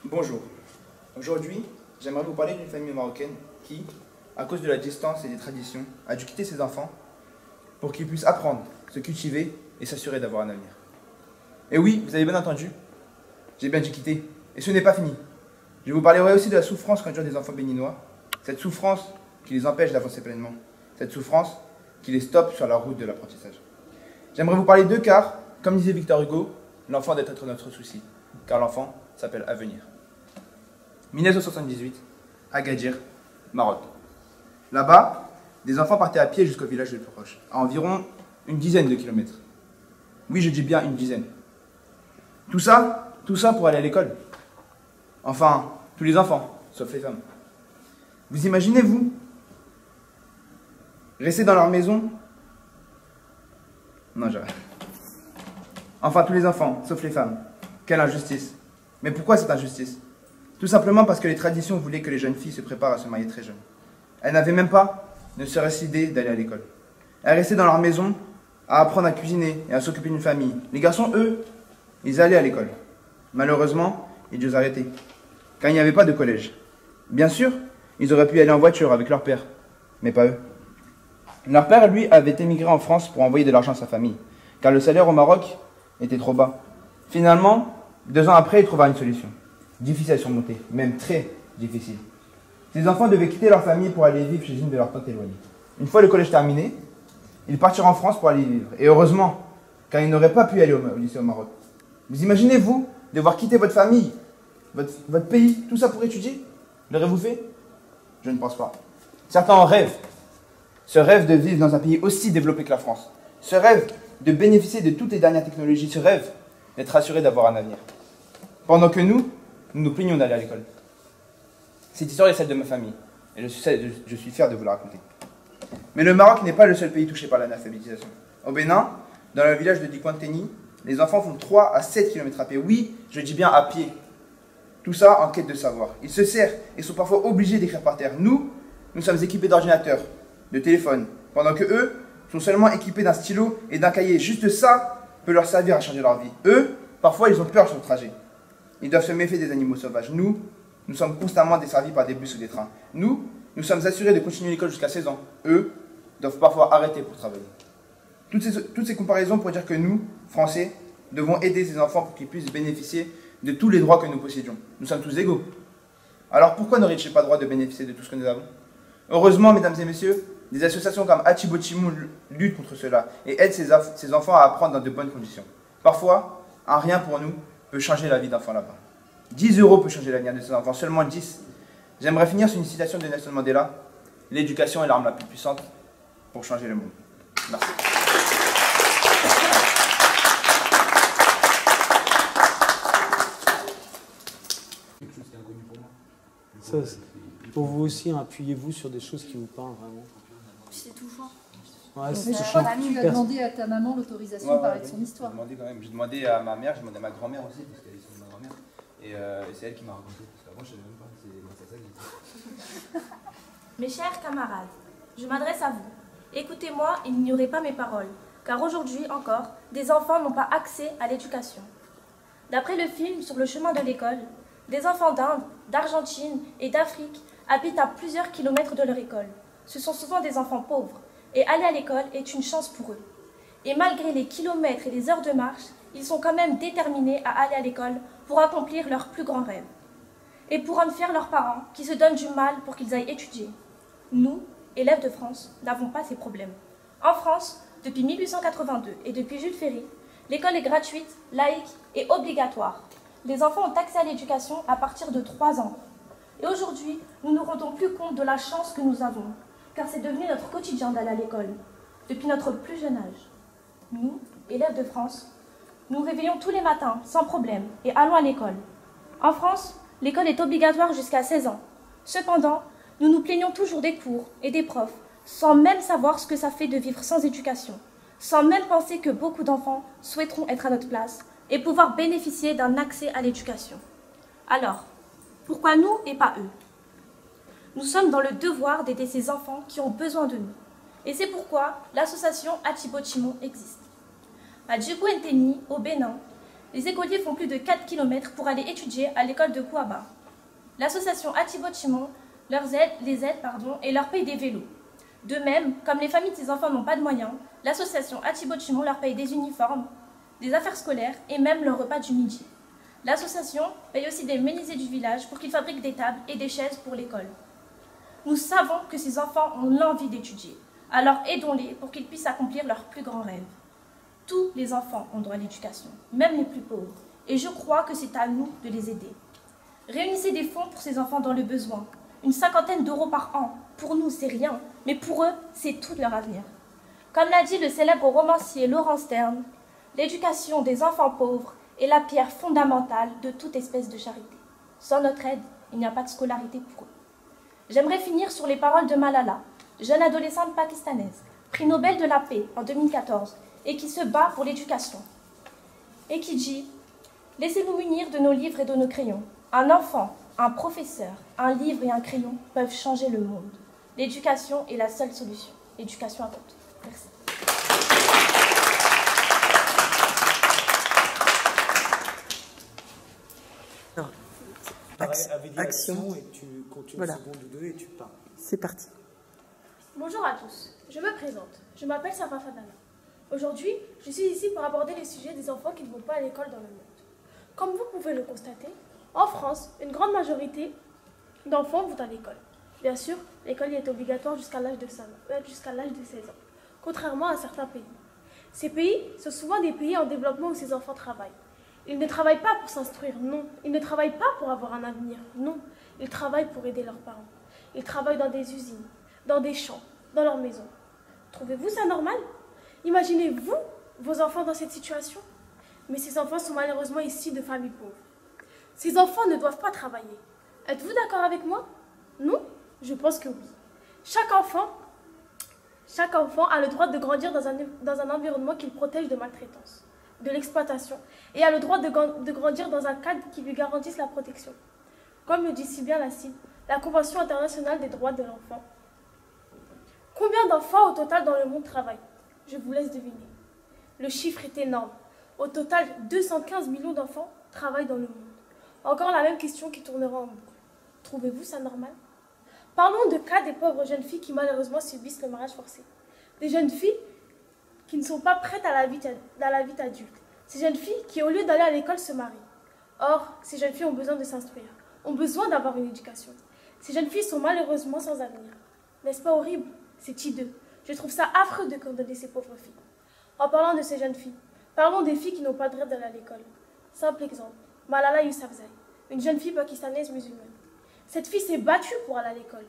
Bonjour. Aujourd'hui, j'aimerais vous parler d'une famille marocaine qui, à cause de la distance et des traditions, a dû quitter ses enfants pour qu'ils puissent apprendre, se cultiver et s'assurer d'avoir un avenir. Et oui, vous avez bien entendu, j'ai bien dû quitter. Et ce n'est pas fini. Je vous parlerai aussi de la souffrance qu'endurent des enfants béninois, cette souffrance qui les empêche d'avancer pleinement, cette souffrance qui les stoppe sur la route de l'apprentissage. J'aimerais vous parler d'eux car, comme disait Victor Hugo, l'enfant doit être notre souci, car l'enfant s'appelle avenir. 1978, Agadir, Maroc. Là-bas, des enfants partaient à pied jusqu'au village le plus proche, à environ une dizaine de kilomètres. Oui, je dis bien une dizaine. Tout ça pour aller à l'école. Enfin, tous les enfants, sauf les femmes. Vous imaginez, vous, rester dans leur maison? Non, j'arrête. Enfin, tous les enfants, sauf les femmes. Quelle injustice. Mais pourquoi cette injustice? Tout simplement parce que les traditions voulaient que les jeunes filles se préparent à se marier très jeunes. Elles n'avaient même pas, ne serait-ce l'idée d'aller à l'école. Elles restaient dans leur maison, à apprendre à cuisiner et à s'occuper d'une famille. Les garçons, eux, ils allaient à l'école. Malheureusement, ils durent arrêter, car il n'y avait pas de collège. Bien sûr, ils auraient pu aller en voiture avec leur père, mais pas eux. Leur père, lui, avait émigré en France pour envoyer de l'argent à sa famille, car le salaire au Maroc était trop bas. Finalement, 2 ans après, il trouva une solution. Difficile à surmonter, même très difficile. Ces enfants devaient quitter leur famille pour aller vivre chez une de leurs tantes éloignées. Une fois le collège terminé, ils partirent en France pour aller y vivre. Et heureusement, car ils n'auraient pas pu aller au lycée au Maroc. Vous imaginez, vous, devoir quitter votre famille, votre pays, tout ça pour étudier? L'aurez-vous fait? Je ne pense pas. Certains en rêvent. Ce rêve de vivre dans un pays aussi développé que la France. Ce rêve de bénéficier de toutes les dernières technologies. Ce rêve d'être assuré d'avoir un avenir. Pendant que nous nous plaignons d'aller à l'école. Cette histoire est celle de ma famille. Et je suis fier de vous la raconter. Mais le Maroc n'est pas le seul pays touché par l'analphabétisation. Au Bénin, dans le village de Dikwanteni, les enfants font 3 à 7 km à pied. Oui, je dis bien à pied. Tout ça en quête de savoir. Ils se serrent et sont parfois obligés d'écrire par terre. Nous sommes équipés d'ordinateurs, de téléphones, pendant que eux sont seulement équipés d'un stylo et d'un cahier. Juste ça peut leur servir à changer leur vie. Eux, parfois, ils ont peur sur le trajet. Ils doivent se méfier des animaux sauvages. Nous sommes constamment desservis par des bus ou des trains. Nous sommes assurés de continuer l'école jusqu'à 16 ans. Eux doivent parfois arrêter pour travailler. Toutes ces comparaisons pour dire que nous, Français, devons aider ces enfants pour qu'ils puissent bénéficier de tous les droits que nous possédions. Nous sommes tous égaux. Alors pourquoi n'aurait-il pas droit de bénéficier de tout ce que nous avons? Heureusement, mesdames et messieurs, des associations comme Achibochimou luttent contre cela et aident ces enfants à apprendre dans de bonnes conditions. Parfois, un rien pour nous peut changer la vie d'enfants là-bas. 10 € peut changer l'avenir de ces enfants, seulement 10. J'aimerais finir sur une citation de Nelson Mandela. L'éducation est l'arme la plus puissante pour changer le monde. Merci. Ça, pour vous aussi, appuyez-vous sur des choses qui vous parlent vraiment. C'est touchant. Ouais, c'est Mais je touchant. crois que tu as demandé à ta maman l'autorisation de parler de son histoire. J'ai demandé quand même. J'ai demandé à ma mère, j'ai demandé à ma grand-mère aussi, parce qu'elle est sur ma grand-mère. Et c'est elle qui m'a raconté. Parce qu'avant, je ne savais même pas. C'est ça que j'ai dit. Mes chers camarades, je m'adresse à vous. Écoutez-moi et n'ignorez pas mes paroles, car aujourd'hui encore, des enfants n'ont pas accès à l'éducation. D'après le film Sur le chemin de l'école, des enfants d'Inde, d'Argentine et d'Afrique habitent à plusieurs kilomètres de leur école. Ce sont souvent des enfants pauvres, et aller à l'école est une chance pour eux. Et malgré les kilomètres et les heures de marche, ils sont quand même déterminés à aller à l'école pour accomplir leurs plus grands rêves. Et pour rendre fiers leurs parents, qui se donnent du mal pour qu'ils aillent étudier. Nous, élèves de France, n'avons pas ces problèmes. En France, depuis 1882 et depuis Jules Ferry, l'école est gratuite, laïque et obligatoire. Les enfants ont accès à l'éducation à partir de 3 ans. Et aujourd'hui, nous ne nous rendons plus compte de la chance que nous avons, car c'est devenu notre quotidien d'aller à l'école, depuis notre plus jeune âge. Nous, élèves de France, nous réveillons tous les matins, sans problème, et allons à l'école. En France, l'école est obligatoire jusqu'à 16 ans. Cependant, nous nous plaignons toujours des cours et des profs, sans même savoir ce que ça fait de vivre sans éducation, sans même penser que beaucoup d'enfants souhaiteront être à notre place et pouvoir bénéficier d'un accès à l'éducation. Alors, pourquoi nous et pas eux? Nous sommes dans le devoir d'aider ces enfants qui ont besoin de nous. Et c'est pourquoi l'association Achibochimon existe. À Dikwanteni, au Bénin, Les écoliers font plus de 4 km pour aller étudier à l'école de Kouaba. L'association Atibo-Chimon les aide et leur paye des vélos. De même, comme les familles de ces enfants n'ont pas de moyens, l'association Atibo-Chimon leur paye des uniformes, des affaires scolaires et même leur repas du midi. L'association paye aussi des menuisiers du village pour qu'ils fabriquent des tables et des chaises pour l'école. Nous savons que ces enfants ont l'envie d'étudier, alors aidons-les pour qu'ils puissent accomplir leurs plus grands rêves. Tous les enfants ont droit à l'éducation, même les plus pauvres, et je crois que c'est à nous de les aider. Réunissez des fonds pour ces enfants dans le besoin. Une 50aine d'euros par an, pour nous c'est rien, mais pour eux c'est tout leur avenir. Comme l'a dit le célèbre romancier Laurent Sterne, l'éducation des enfants pauvres est la pierre fondamentale de toute espèce de charité. Sans notre aide, il n'y a pas de scolarité pour eux. J'aimerais finir sur les paroles de Malala, jeune adolescente pakistanaise, prix Nobel de la paix en 2014, et qui se bat pour l'éducation. Et qui dit « Laissez-nous munir de nos livres et de nos crayons. Un enfant, un professeur, un livre et un crayon peuvent changer le monde. L'éducation est la seule solution. L'éducation à compte. » Merci. Action et tu continues une seconde ou deux et tu parles. C'est parti. Bonjour à tous, je me présente. Je m'appelle Safa Fadala. Aujourd'hui, je suis ici pour aborder les sujets des enfants qui ne vont pas à l'école dans le monde. Comme vous pouvez le constater, en France, une grande majorité d'enfants vont à l'école. Bien sûr, l'école est obligatoire jusqu'à l'âge de 16 ans, contrairement à certains pays. Ces pays sont souvent des pays en développement où ces enfants travaillent. Ils ne travaillent pas pour s'instruire, non. Ils ne travaillent pas pour avoir un avenir, non. Ils travaillent pour aider leurs parents. Ils travaillent dans des usines, dans des champs, dans leur maison. Trouvez-vous ça normal? Imaginez-vous vos enfants dans cette situation? Mais ces enfants sont malheureusement issus de familles pauvres. Ces enfants ne doivent pas travailler. Êtes-vous d'accord avec moi? Non? Je pense que oui. Chaque enfant a le droit de grandir dans un environnement qu'il protège de maltraitance, de l'exploitation, et a le droit de grandir dans un cadre qui lui garantisse la protection. Comme le dit si bien la Convention internationale des droits de l'enfant. Combien d'enfants au total dans le monde travaillent? Je vous laisse deviner. Le chiffre est énorme. Au total, 215 millions d'enfants travaillent dans le monde. Encore la même question qui tournera en boucle. Trouvez-vous ça normal? Parlons de cas des pauvres jeunes filles qui malheureusement subissent le mariage forcé. Des jeunes filles qui ne sont pas prêtes à la vie adulte. Ces jeunes filles qui, au lieu d'aller à l'école, se marient. Or, ces jeunes filles ont besoin de s'instruire, ont besoin d'avoir une éducation. Ces jeunes filles sont malheureusement sans avenir. N'est-ce pas horrible? C'est hideux. Je trouve ça affreux de condamner ces pauvres filles. En parlant de ces jeunes filles, parlons des filles qui n'ont pas le droit d'aller à l'école. Simple exemple, Malala Yousafzai, une jeune fille pakistanaise musulmane. Cette fille s'est battue pour aller à l'école.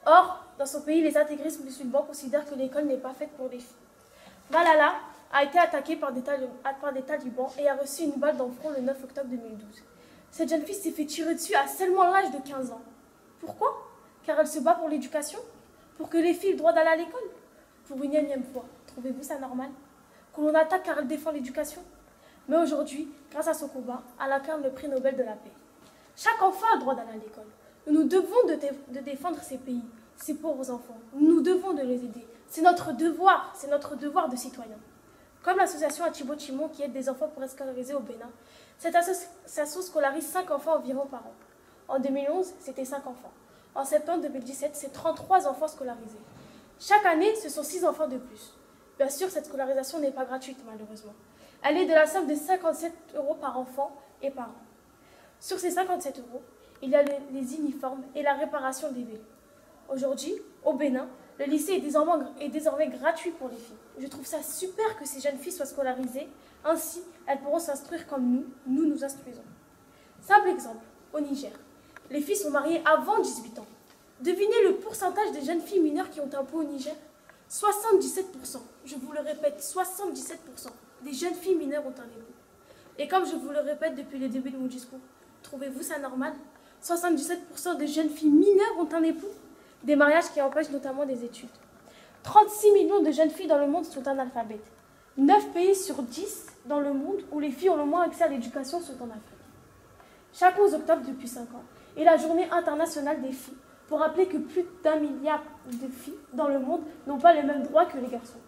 Or, dans son pays, les intégristes musulmans considèrent que l'école n'est pas faite pour les filles. Malala a été attaquée par des talibans et a reçu une balle dans le front le 9 octobre 2012. Cette jeune fille s'est fait tirer dessus à seulement l'âge de 15 ans. Pourquoi? Car elle se bat pour l'éducation? Pour que les filles aient le droit d'aller à l'école? Pour une énième fois, trouvez-vous ça normal? Qu'on l'on attaque car elle défend l'éducation? Mais aujourd'hui, grâce à son combat, elle incarne le prix Nobel de la paix. Chaque enfant a le droit d'aller à l'école. Nous nous devons de défendre ces pays, ces pauvres enfants. Nous devons de les aider. C'est notre devoir de citoyen. Comme l'association Atibo-Chimon qui aide des enfants pour être scolarisés au Bénin, cette association scolarise 5 enfants environ par an. En 2011, c'était 5 enfants. En septembre 2017, c'est 33 enfants scolarisés. Chaque année, ce sont 6 enfants de plus. Bien sûr, cette scolarisation n'est pas gratuite, malheureusement. Elle est de la somme de 57 € par enfant et par an. Sur ces 57 €, il y a les uniformes et la réparation des vélos. Aujourd'hui, au Bénin, le lycée est désormais gratuit pour les filles. Je trouve ça super que ces jeunes filles soient scolarisées. Ainsi, elles pourront s'instruire comme nous nous instruisons. Simple exemple, au Niger, les filles sont mariées avant 18 ans. Devinez le pourcentage des jeunes filles mineures qui ont un pot au Niger? 77%. Je vous le répète, 77% des jeunes filles mineures ont un époux. Et comme je vous le répète depuis le début de mon discours, trouvez-vous ça normal? 77% des jeunes filles mineures ont un époux. Des mariages qui empêchent notamment des études. 36 millions de jeunes filles dans le monde sont analphabètes. 9 pays sur 10 dans le monde où les filles ont le moins accès à l'éducation sont en Afrique. Chaque 11 octobre depuis 5 ans est la journée internationale des filles pour rappeler que plus d'1 milliard de filles dans le monde n'ont pas les mêmes droits que les garçons.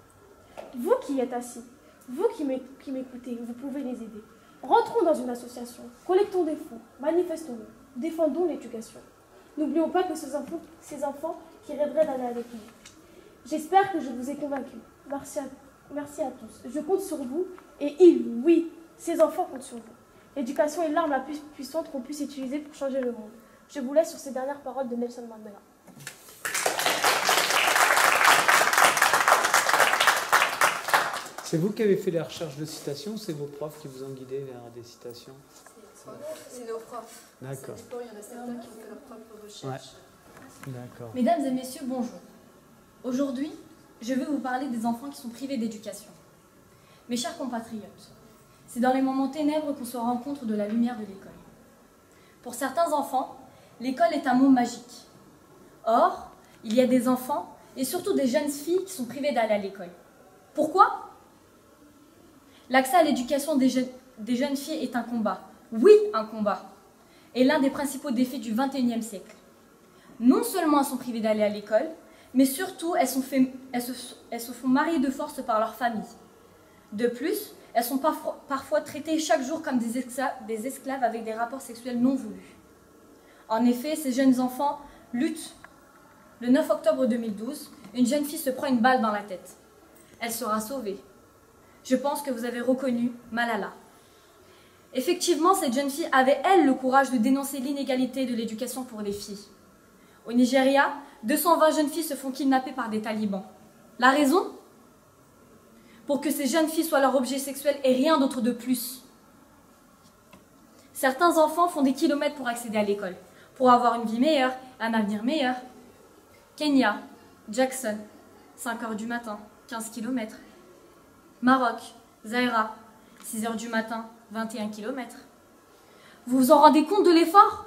Vous qui êtes assis, vous qui m'écoutez, vous pouvez les aider. Rentrons dans une association, collectons des fonds, manifestons-nous, défendons l'éducation. N'oublions pas que ces enfants qui rêveraient d'aller à l'école. J'espère que je vous ai convaincu. Merci à tous. Je compte sur vous et oui, ces enfants comptent sur vous. L'éducation est l'arme la plus puissante qu'on puisse utiliser pour changer le monde. Je vous laisse sur ces dernières paroles de Nelson Mandela. C'est vous qui avez fait les recherches de citations ou c'est vos profs qui vous ont guidé vers des citations? C'est nos profs. D'accord. Il y en a certains qui ont fait leur propre recherche. Ouais. D'accord. Mesdames et messieurs, bonjour. Aujourd'hui, je vais vous parler des enfants qui sont privés d'éducation. Mes chers compatriotes, c'est dans les moments ténèbres qu'on se rend compte de la lumière de l'école. Pour certains enfants, l'école est un mot magique. Or, il y a des enfants, et surtout des jeunes filles, qui sont privées d'aller à l'école. Pourquoi ? L'accès à l'éducation des jeunes filles est un combat. Oui, un combat. Et l'un des principaux défis du XXIe siècle. Non seulement elles sont privées d'aller à l'école, mais surtout elles se font marier de force par leur famille. De plus, elles sont parfois traitées chaque jour comme des esclaves avec des rapports sexuels non voulus. En effet, ces jeunes enfants luttent. Le 9 octobre 2012, une jeune fille se prend une balle dans la tête. Elle sera sauvée. Je pense que vous avez reconnu Malala. Effectivement, cette jeune fille avait, elle, le courage de dénoncer l'inégalité de l'éducation pour les filles. Au Nigeria, 220 jeunes filles se font kidnapper par des talibans. La raison ? Pour que ces jeunes filles soient leur objet sexuel et rien d'autre de plus. Certains enfants font des kilomètres pour accéder à l'école, pour avoir une vie meilleure, un avenir meilleur. Kenya, Jackson, 5 h du matin, 15 km. Maroc, Zaïra, 6 h du matin, 21 km. Vous vous en rendez compte de l'effort?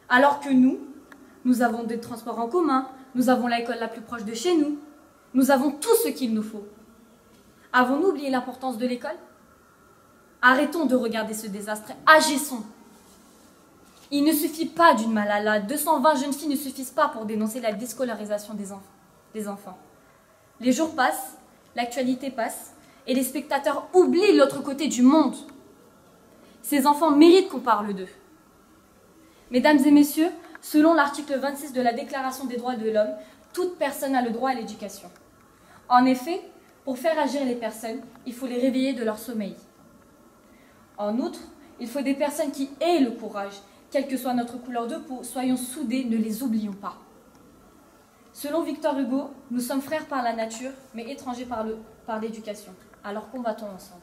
Alors que nous avons des transports en commun, nous avons l'école la plus proche de chez nous, nous avons tout ce qu'il nous faut. Avons-nous oublié l'importance de l'école? Arrêtons de regarder ce désastre, agissons. Il ne suffit pas d'une Malala, 220 jeunes filles ne suffisent pas pour dénoncer la déscolarisation des enfants. Les jours passent, l'actualité passe, et les spectateurs oublient l'autre côté du monde. Ces enfants méritent qu'on parle d'eux. Mesdames et messieurs, selon l'article 26 de la Déclaration des droits de l'homme, toute personne a le droit à l'éducation. En effet, pour faire agir les personnes, il faut les réveiller de leur sommeil. En outre, il faut des personnes qui aient le courage, quelle que soit notre couleur de peau, soyons soudés, ne les oublions pas. Selon Victor Hugo, nous sommes frères par la nature, mais étrangers par l'éducation. Alors combattons ensemble.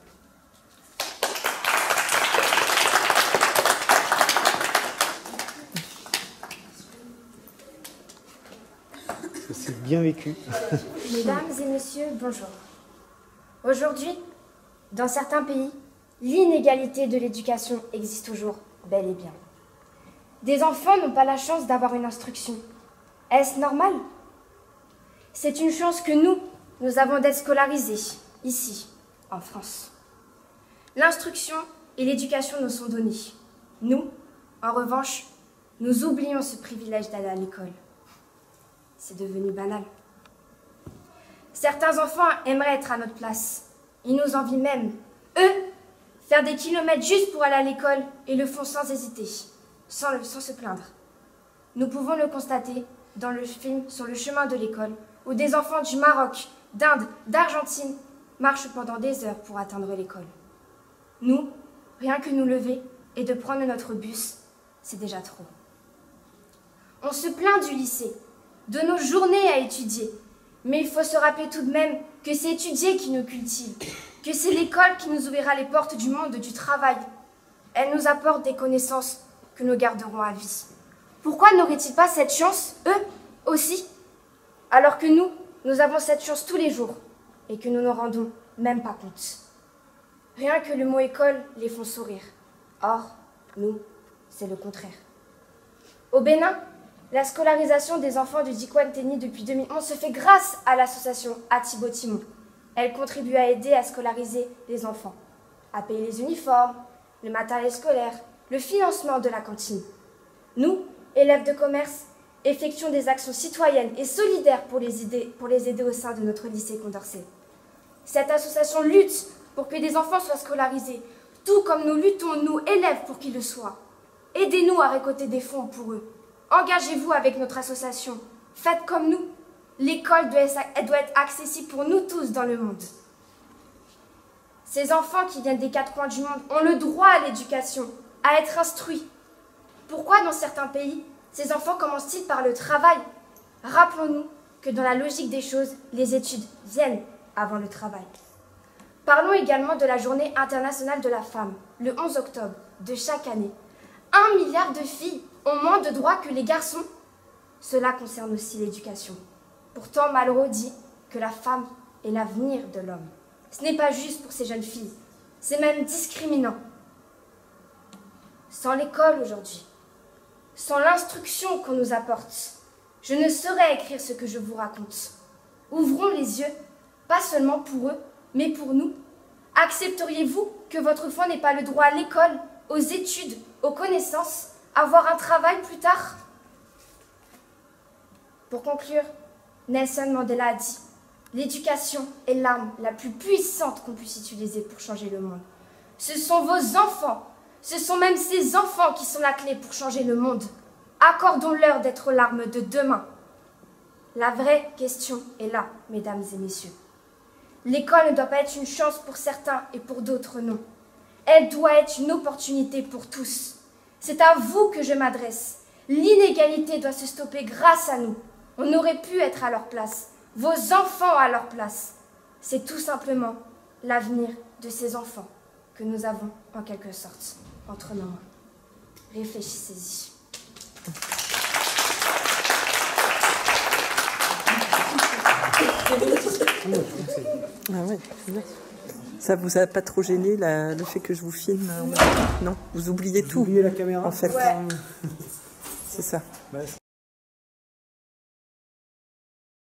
C'est bien vécu. Mesdames et messieurs, bonjour. Aujourd'hui, dans certains pays, l'inégalité de l'éducation existe toujours, bel et bien. Des enfants n'ont pas la chance d'avoir une instruction. Est-ce normal ? C'est une chance que nous avons d'être scolarisés, ici, en France. L'instruction et l'éducation nous sont données. Nous, en revanche, nous oublions ce privilège d'aller à l'école. C'est devenu banal. Certains enfants aimeraient être à notre place. Ils nous envient même. Eux, faire des kilomètres juste pour aller à l'école et le font sans hésiter, sans se plaindre. Nous pouvons le constater dans le film Sur le chemin de l'école, où des enfants du Maroc, d'Inde, d'Argentine marchent pendant des heures pour atteindre l'école. Nous, rien que nous lever et de prendre notre bus, c'est déjà trop. On se plaint du lycée, de nos journées à étudier, mais il faut se rappeler tout de même que c'est étudier qui nous cultive, que c'est l'école qui nous ouvrira les portes du monde du travail. Elle nous apporte des connaissances que nous garderons à vie. Pourquoi n'auraient-ils pas cette chance, eux aussi, alors que nous avons cette chance tous les jours et que nous ne rendons même pas compte? Rien que le mot école les font sourire. Or, nous, c'est le contraire. Au Bénin, la scolarisation des enfants du Dikwanteni depuis 2011 se fait grâce à l'association Atibo Timon. Elle contribue à aider à scolariser les enfants, à payer les uniformes, le matériel scolaire, le financement de la cantine. Nous, élèves de commerce, effectuons des actions citoyennes et solidaires pour les aider au sein de notre lycée Condorcet. Cette association lutte pour que des enfants soient scolarisés tout comme nous luttons, nous, élèves, pour qu'ils le soient. Aidez-nous à récolter des fonds pour eux. Engagez-vous avec notre association. Faites comme nous. L'école doit être accessible pour nous tous dans le monde. Ces enfants qui viennent des 4 coins du monde ont le droit à l'éducation, à être instruits. Pourquoi dans certains pays, ces enfants commencent-ils par le travail? Rappelons-nous que dans la logique des choses, les études viennent avant le travail. Parlons également de la Journée internationale de la femme, le 11 octobre de chaque année. 1 milliard de filles ont moins de droits que les garçons. Cela concerne aussi l'éducation. Pourtant, Malraux dit que la femme est l'avenir de l'homme. Ce n'est pas juste pour ces jeunes filles, c'est même discriminant. Sans l'école aujourd'hui, sans l'instruction qu'on nous apporte, je ne saurais écrire ce que je vous raconte. Ouvrons les yeux, pas seulement pour eux, mais pour nous. Accepteriez-vous que votre enfant n'ait pas le droit à l'école, aux études, aux connaissances, avoir un travail plus tard? Pour conclure, Nelson Mandela a dit « L'éducation est l'arme la plus puissante qu'on puisse utiliser pour changer le monde. Ce sont vos enfants, ce sont même ces enfants qui sont la clé pour changer le monde. Accordons-leur d'être l'arme de demain. » La vraie question est là, mesdames et messieurs. L'école ne doit pas être une chance pour certains et pour d'autres non. Elle doit être une opportunité pour tous. C'est à vous que je m'adresse. L'inégalité doit se stopper grâce à nous. On aurait pu être à leur place, vos enfants à leur place. C'est tout simplement l'avenir de ces enfants que nous avons en quelque sorte entre nos mains. Réfléchissez-y. Ah ouais, c'est bien. Ça vous a pas trop gêné le fait que je vous filme? Non, vous oubliez tout. Oubliez la caméra. En fait, Ouais. c'est ça. Bah,